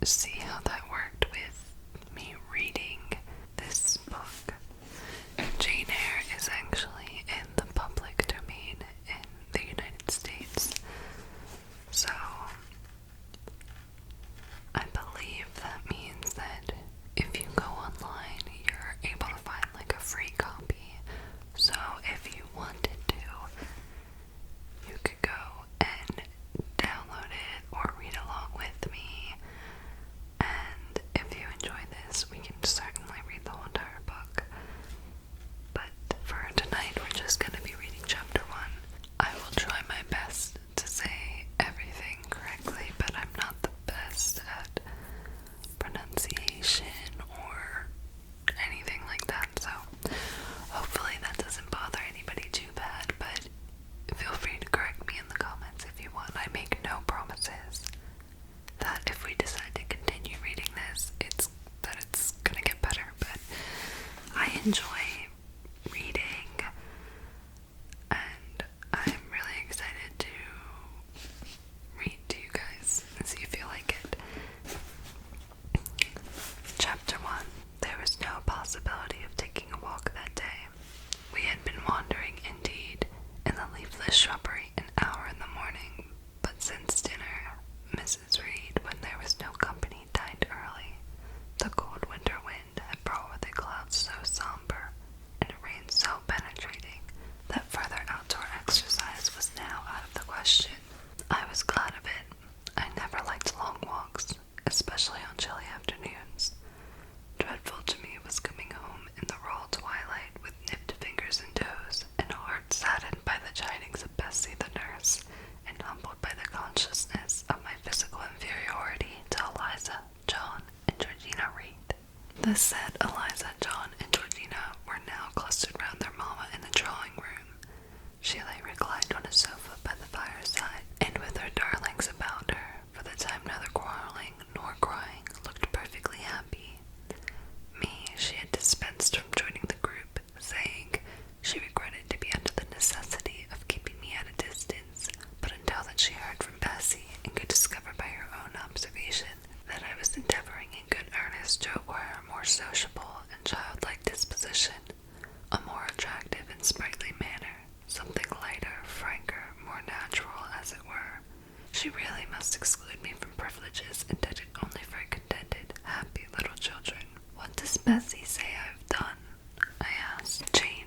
see how that worked with me reading this book. Jane Eyre is actually in the public domain in the United States, so I believe that means that if you go online, you're able to find like a free copy. So if you wanted to, you could go and download it or read along with me. And if you enjoy this, we can certainly read the whole entire book. But for tonight, we're just going to be reading chapter 1. I will try my best to say everything correctly, but I'm not the best at pronunciation or anything like that, so hopefully that doesn't bother anybody too bad, but feel free to correct me in the comments if you want. I make no promises that if we decide to continue reading this, it's gonna get better, but I enjoy reading, and I'm really excited to read to you guys and see if you like it. Chapter 1. There was no possibility of taking a walk that day. We had been wandering, indeed, in the leafless shrubbery an hour in the morning, but since dinner, Mrs. Reed, when there was no company, dined early. The cold winter wind had brought with it clouds so somber, and a rain so penetrating, that further outdoor exercise was now out of the question. I was glad of it. I never liked long walks, especially on chilly afternoons. Dreadful to me was coming home in the raw twilight with nipped fingers and toes, and a heart saddened by the chidings of Bessie the nurse, and humbled by the consciousness of my physical inferiority to Eliza, John, and Georgina Reed. The said Eliza, John, and Georgina were now clustered round their mamma in the drawing room. She lay reclined on a sofa by the fireside, and with her darlings about her, for the time neither quarrelling nor crying, looked perfectly happy. Me she had dispensed from joining the group, saying she regretted to be under the necessity of keeping me at a distance, but until that she heard from Bessie, and could discover by her own observation that I was endeavoring in good earnest to acquire a more sociable and childlike disposition, a more attractive and sprightly manner, something lighter, franker, more natural, as it were. She really must exclude me from privileges intended only for contented, happy little children. What does Bessie say I've done? I asked. Jane,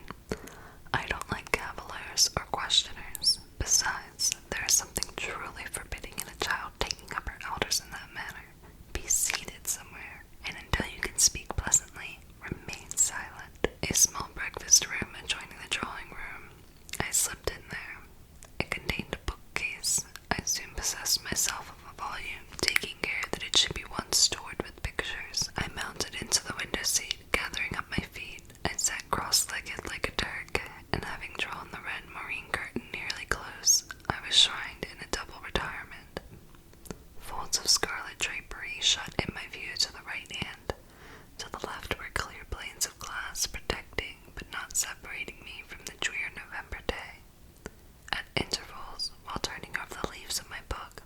I don't like cavillers or questioners. Besides, there is something truly forbidding in a child taking up her elders in that manner. Be seated somewhere, and until you can speak pleasantly, remain silent. A small breakfast room adjoining the drawing room. I slipped in there. It contained a bookcase. I soon possessed myself of a volume, taking care that it should be one stored with pictures. I mounted into the window seat, gathering up my feet. I sat cross-legged like a Turk, and having drawn the red moreen curtain nearly close, I was shrined in a double retirement. Folds of scarlet drapery shut in my view to the right hand. To the left were clear planes of glass, protecting but not separating me from the drear November day. At intervals, while turning over the leaves of my book,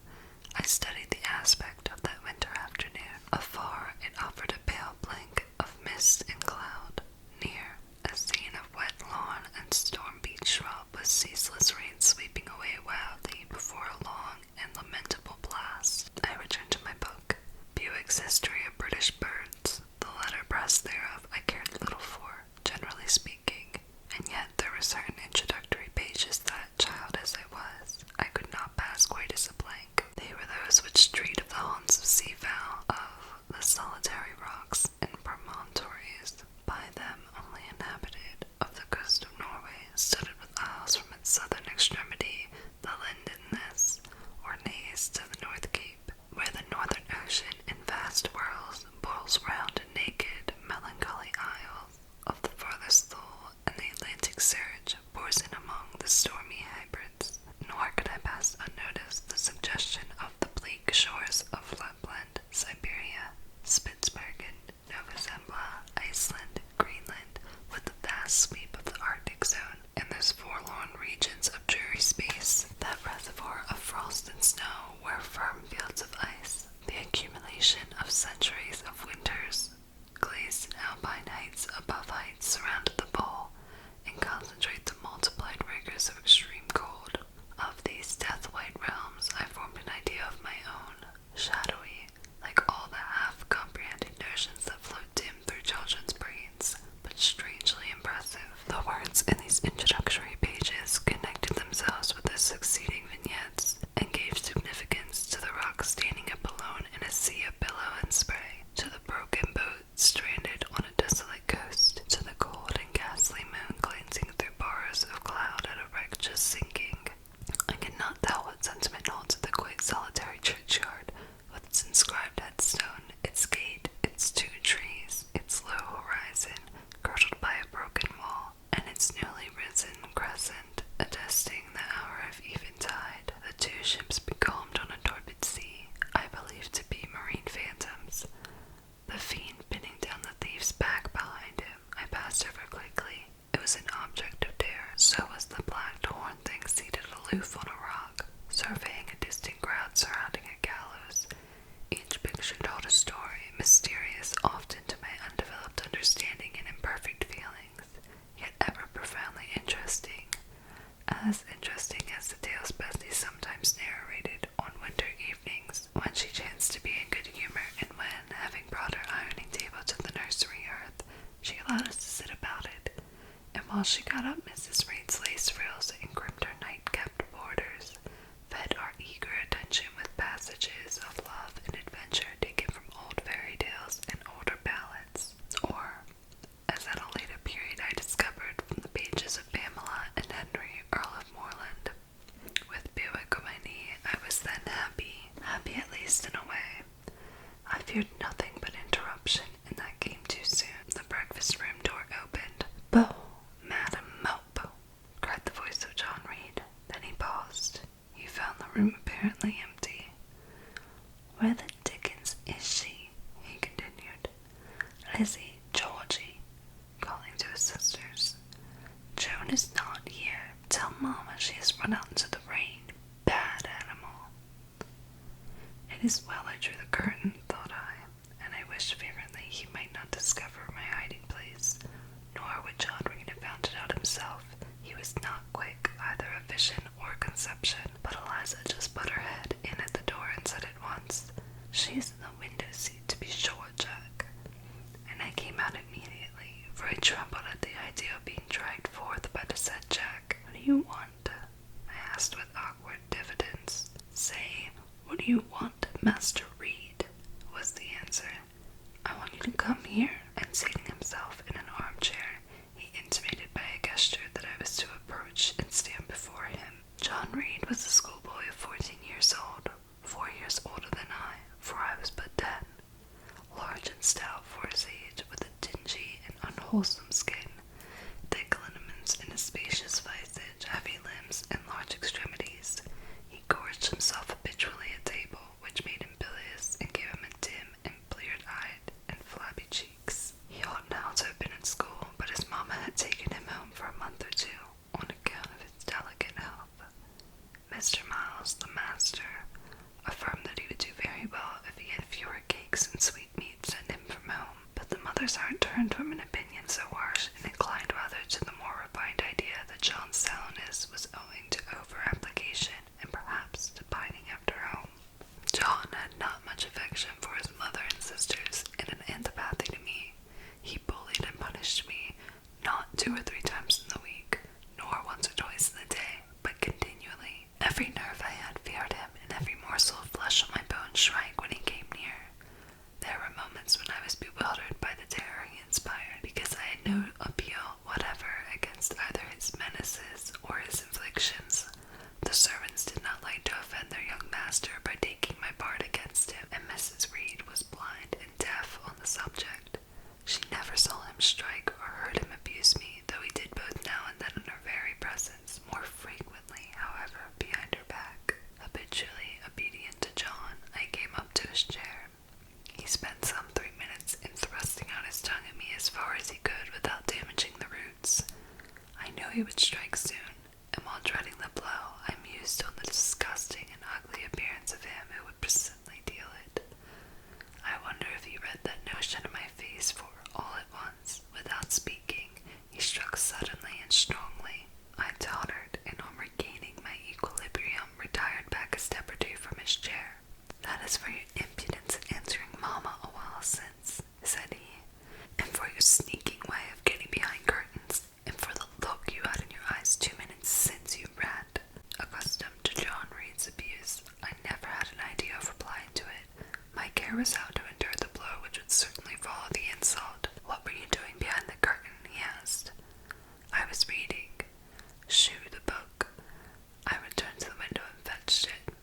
I studied the aspect of that winter afternoon. Afar, it offered a pale blank of mist and cloud. Near, a scene of wet lawn and storm-beat shrub with ceaseless rain sweeping away wildly before a long and lamentable blast. I returned to my book, Buick's History of British Birds. The letterpress thereof I cared little for, generally speaking, and yet there were certain introductory pages that, child as I was, I could not pass quite as a blank. They were those which treat of the haunts of seafowl, of the solitary rocks and promontories, by them only inhabited, of the coast of Norway, studded with isles from its southern extremity, the Lindeness, or Naze, to the North Cape, where the northern ocean in vast whirls boils round and naked, melancholy isles of the farthest thole, and the Atlantic surge pours in among the stormy hybrids. Nor could I pass unnoticed the suggestion of the bleak shores of Lapland, Siberia, Spitzbergen, Nova Zembla, Iceland, Greenland, with the vast sweep of the Arctic zone, and those forlorn regions of dreary space, that reservoir of frost and snow where firm fields of ice, the accumulation of shadowy, like all the half-comprehending notions that float dim through children's brains, but strangely impressive. The words in these introductory pages connected themselves with the succeeding vignettes and gave significance to the rock standing up alone in a sea of billow and spray, to the broken boat stranded on a desolate coast, to the cold and ghastly moon glancing through bars of cloud at a wreck just sinking. I cannot tell what sentiment holds at the quaint solitary churchyard, with its inscribed headstone, its gate, its 2 trees, its low horizon, girdled by a broken wall, and its newly risen crescent, attesting the hour of eventide. The 2 ships becalmed on a torpid sea, I believe to be marine phantoms. The fiend pinning down the thief's back behind him, I passed over quickly. It was an object of terror. So was the black horned thing seated aloof on a rock, surveying a distant crowd surrounding a gallows. Each picture told a story, mysterious often to my undeveloped understanding and imperfect feelings, yet ever profoundly interesting. As interesting as the tales Bessie sometimes narrated on winter evenings, when she chanced to be in good humor, and when, having brought her ironing table to the nursery hearth, she allowed us to sit about it, and while she got up Mrs. Reed's lace frills and crimped her night-capped borders, fed our eager attention with passages of love and adventure taken from old fairy tales and older ballads, or, as at a later period I discovered from the pages of Pamela and Henry, Earl of Moreland. With Bewick on my knee, I was then happy at least in a way. I feared nothing but interruption, and that came too soon. The breakfast room door opened. "Bo, Madam Mope," cried the voice of John Reed. Then he paused. He found the room apparently empty. "Where the dickens is she?" he continued. "Lizzie, Georgie," calling to his sisters. "Joan is not here. Tell Mama she has run out into the rain. Bad animal." It is well I drew the curtain, thought I, and I wished fervently he might not discover my hiding place, nor would John Reed have found it out himself. He was not quick either of vision or conception, but Eliza just put her head in at the door and said at once, "She is in the window seat, to be sure, Jack." And I came out immediately, for I trembled at the idea of being dragged forth by the said Jack. "What do you want?" I asked with awkward diffidence. "Say, what do you want, Master Reed?" was the answer. "I want you to come here," and seating himself in an armchair, he intimated by a gesture that I was to approach and stand before him. John Reed was a schoolboy of 14 years old, 4 years older than I, for I was but 10, large and stout for his age, with a dingy and unwholesome skin, thick lineaments in his spacious visage, heavy limbs, and large extremities. He gorged himself habitually at table, which made him bilious and gave him a dim and bleared-eyed and flabby cheeks. He ought now to have been in school, but his mamma had taken him home for a month or 2, on account of his delicate health. Mr. Miles, the master, affirmed that he would do very well if he had fewer cakes and sweetmeats sent him from home, but the mother's heart turned from an opinion so harsh and inclined rather to the more refined idea that John's sallowness was owing to over-application and perhaps to pining after home. John had not much affection for his mother and sisters, and an antipathy to me. He bullied and punished me, not 2 or 3 times in the week, nor once or twice in the day, but continually. Every nerve I had feared him, and every morsel of flesh on my bones shrank when he came near. There were moments when I was bewildered by the terror he inspired, because I had no appeal whatever against either his menaces or his inflictions. The servants did not like to offend their young master by taking my part against him, and Mrs. Reed was blind and deaf on the subject. She never saw him strike or heard him abuse me, though he did both now and then in her very presence, more frequently, however, behind her back. Habitually obedient to John, I came up to his chair. He spent some 3 minutes in thrusting out his tongue at me as far as he could without damaging the roots. I knew he would strike soon, and while dreading the blow, I mused on the disgusting and ugly appearance of him who would presently deal it. I wonder if he read that notion in my face, for all at once, without speaking, he struck suddenly and strongly. I tottered, and on regaining my equilibrium, retired back a step or 2 from his chair. "That is for your Eyre was how to endure the blow which would certainly follow the insult. "What were you doing behind the curtain?" he asked. "I was reading." "Shoo the book." I returned to the window and fetched it.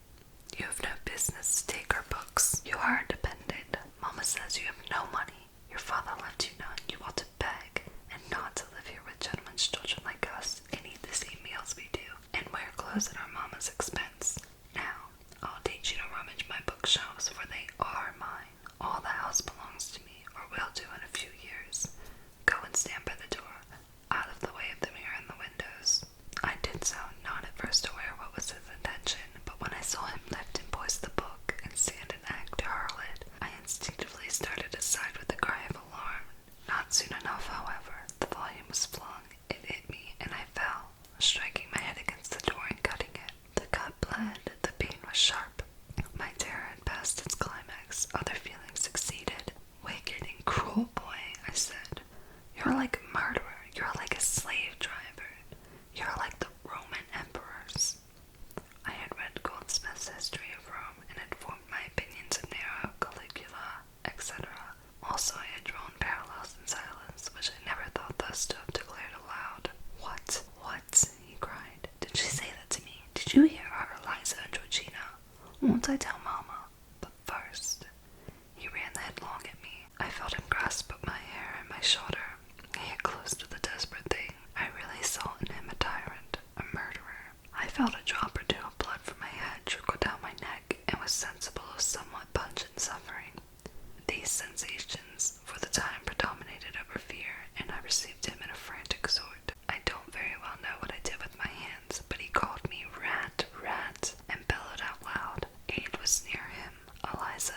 "You have no business to take her books. You are a dependent. Mamma says you have no money. Your father left you none. You ought to beg, and not to live here with gentlemen's children like us, and eat the same meals we do, and wear clothes at our mamma's expense. Now, I'll teach you to rummage my bookshelves, for they are mine. All the house belongs to me, or will do in a few years. Go and stand by the door, out of the way of the mirror and the windows." I did so, not at first aware what was his intention, but when I saw him lift and poise the book, and stand and act to hurl it, I instinctively started aside with a cry of alarm. Not soon enough, however. The volume was flung, it hit me, and I fell, striking my head against the door and cutting it. The cut bled, the pain was sharp. My terror had passed its climax, other feelings succeeded. "Wicked and cruel boy," I said. "You're like a murderer, you're like a slave driver, you're like the Roman emperors." I had read Goldsmith's History of Rome, and had formed my opinions of Nero, Caligula, etc. Also, I had drawn parallels in silence, which I never thought thus to have declared aloud. What, he cried. "Did she say that to me? Did you hear her, Eliza and Georgina? Won't I tell Mamma? But first—" He ran headlong at me. I felt him grasp at my hair and my shoulder. He had closed with a desperate thing. I really saw in him a tyrant, a murderer. I felt a drop or two of blood from my head trickle down my neck, and was sensible of somewhat pungent suffering. These sensations for the time predominated over fear, and I received him in a frantic sort. I don't very well know what I did with my hands, but he called me rat, rat, and bellowed out loud. Aid was near him. Eliza